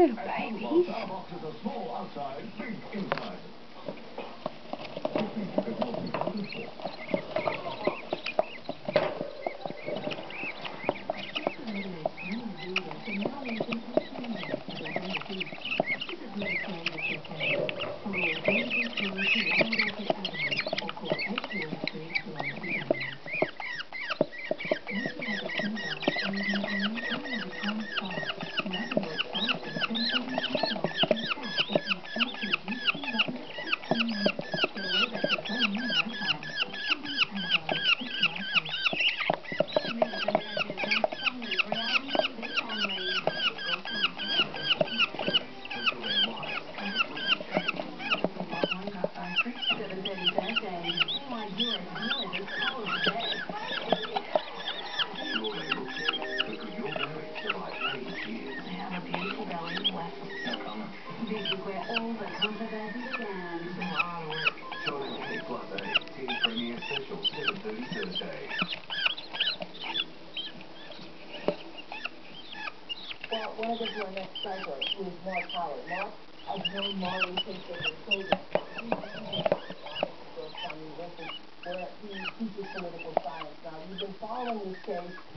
little babies. Well, when I get to our next cycle is Mark Howard. Mark, I've known Marley since they were children. Where he teaches political science. Now, you've been following this case